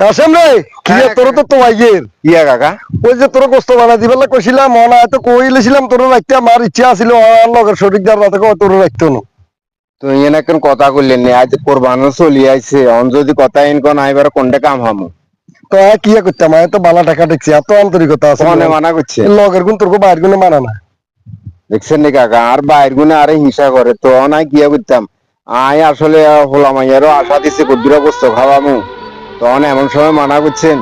আসেন রে কি তোর তো আইয়ের ইয়া কাকা ওই যে তোর গোস্ত বানা দিবেলা কইছিলাম মনে হয়তো কইলেছিলাম তোর রাখতে আমার ইচ্ছা ছিল লগের সঠিক যার রাতে তোর রাখতো না তো ইয়েন এখন কথা কইলেন নি আজ কোরবানো চলি আইছে অন যদি কথা ইনকন আইবার কোনটা কাম হামু তো কি করতাম আমি তো বালা টাকা দেখছি এত আন্তরিকতা আছে কোনে মানা করছে লগের গুণ তোর বাইর গুণে মানা না দেখছেন নি কাকা আর বাইর গুনে আরে হিংসা করে তো নাই কিয়া করতাম আই আসলে হলাম আইয়ারও আশা দিছে কুদ্দুরা বস্তু খাওয়ামু তখন এমন সময় মানা করছেন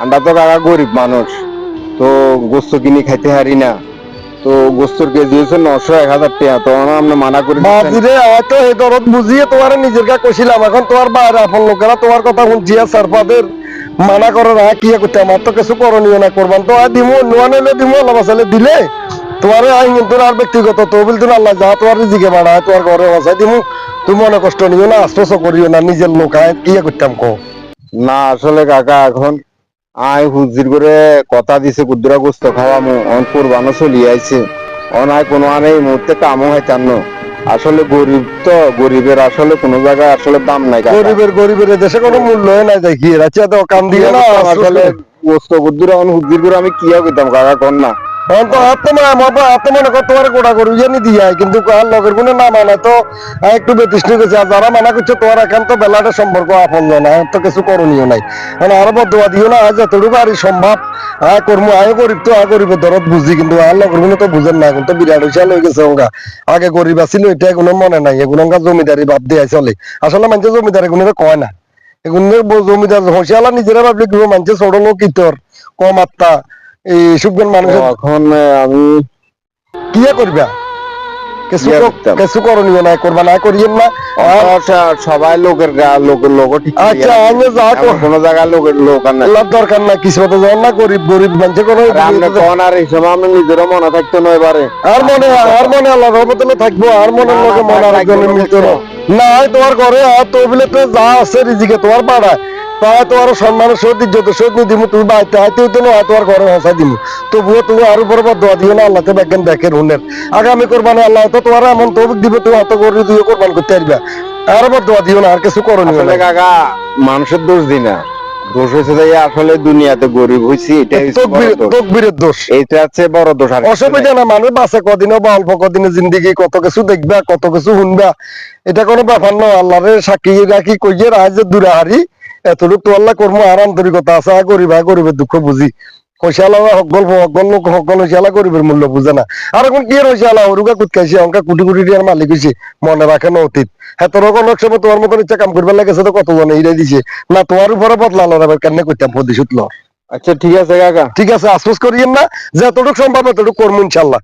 আমরা তো কাকা গরিব মানুষ তো গোস্ত কিনে খাইতে হারি না তো গোস্তর কেজি হচ্ছে 900-1000 টাকা তখন আমরা মানা করে বাজিরে হয়তো এই দরদ বুঝিয়ে তোমার নিজের কা কইছিলাম এখন তোমার বাইরে আপন লোকেরা তোমার কথা শুনছি সারফাদের মানা করে না কি করতে আমার তো কিছু করণীয় না করবান তো আর দিমু নোয়া নিলে দিমু আল্লাহ বাসালে দিলে তোমার আইন কিন্তু আর ব্যক্তিগত তহবিল তো আল্লাহ যা তোমার রিজিকে বাড়ায় তোমার ঘরে বাসায় দিমু তুমি মনে কষ্ট নিও না আশ্বাস করিও না নিজের লোক আয় কি করতাম কো না আসলে কাকা এখন আই হুজির করে কথা দিছে কুদ্দুরা গোস্ত খাওয়ামু অন কোরবানো চলি আইছে অন আয় কোনো আনে এই মুহূর্তে কামও হইতাম না আসলে গরিব তো গরিবের আসলে কোনো জায়গায় আসলে দাম নাই কাকা গরিবের দেশে কোনো মূল্য নাই দেখি রাচিয়া তো কাম দিয়ে না আসলে গোস্ত কুদ্দুরা অন হুজির করে আমি কিয়া কইতাম কাকা কোন না কিন্তু লগের গুণে না মানে তো একটু বেতৃষ্ণ গেছে আর যারা মানা করছে তোমার একান্ত বেলাটা সম্পর্ক আপন না তো কিছু করণীয় নাই মানে আরো বদুয়া দিও না আজ যতটুকু আর সম্ভব কর্ম আয় গরিব তো গরিবের দরদ বুঝি কিন্তু আর লগের গুণে তো বুঝেন না এখন তো বিরাট হিসাব হয়ে গেছে ওঙ্গা আগে গরিব আছিল এটা এগুলো মনে নাই এগুলো জমিদারি ভাব দিয়ে চলে আসলে মানুষের জমিদারি গুণে কয় না এগুলো জমিদার হসিয়ালা নিজেরা ভাবলে মানুষের ছোট লোক ইতর কম আত্মা এই সুখবেন মানুষের এখন আমি কি করবা কিছু করণীয় নাই করবা না করিয়েন না সবাই লোকের লোক ঠিক আচ্ছা আমি যা কোনো জায়গায় লোকের লোক আর নাই দরকার না কিছু হতে যাও না গরিব গরিব মানুষের কোনো কোন আর এই সময় আমি নিজেরও মনে থাকতো না এবারে আর মনে আল্লাহ রহমতুল্লাহ থাকবো আর মনের লোকে মনে রাখবেন না তোমার ঘরে আর তো বলে তো যা আছে রিজিকে তোমার পাড়ায় তাই তোমার সম্মানের সহিত ইজ্জতের সহিত নি দিমু তুমি বাইতে হাইতে হইতে না তোমার ঘরে হসাই দিমু তবুও তুমি আরো বড় দোয়া দিও না আল্লাহকে ব্যাজ্ঞান দেখে রুনের আগামী কোরবানি আল্লাহ তো তোমার এমন তৌফিক দিবে তুমি হয়তো করে দিয়ে কোরবান করতে পারবে আরো বড় দোয়া দিও না আর কিছু করণীয় না কাকা মানুষের দোষ দি না দোষ হয়েছে যে আসলে দুনিয়াতে গরিব হইছি এটাই তকবীরের দোষ এইটা হচ্ছে বড় দোষ আর অসুবিধা না মানুষ বাঁচে কদিনও বা অল্প কদিনের জিন্দিগি কত কিছু দেখবা কত কিছু শুনবা এটা কোনো ব্যাপার নয় আল্লাহরে সাক্ষী রাখি কইয়ে রাজ দূরে হারি এতটুকু তো আল্লাহ কর্ম আর আন্তরিকতা আছে গরিবের দুঃখ বুঝি হইসালা সকল লোক সকল হইসালা গরিবের মূল্য বুঝে না আর এখন কি হইসালা ওরুকা কুটকাইছে অঙ্কা কোটি কোটি টাকার মালিক হয়েছে মনে রাখে না অতীত হ্যাঁ তোর কোনো সময় তোমার মতন ইচ্ছা কাম করবার লাগেছে তো কতজন এইটাই দিছে না তোমার উপরে বদলালো এবার কেন করতাম প্রতিশোধ ল আচ্ছা ঠিক আছে কাকা ঠিক আছে আশ্বাস করিয়েন না যে এতটুকু সম্ভব এতটুকু করবো ইনশাল্লাহ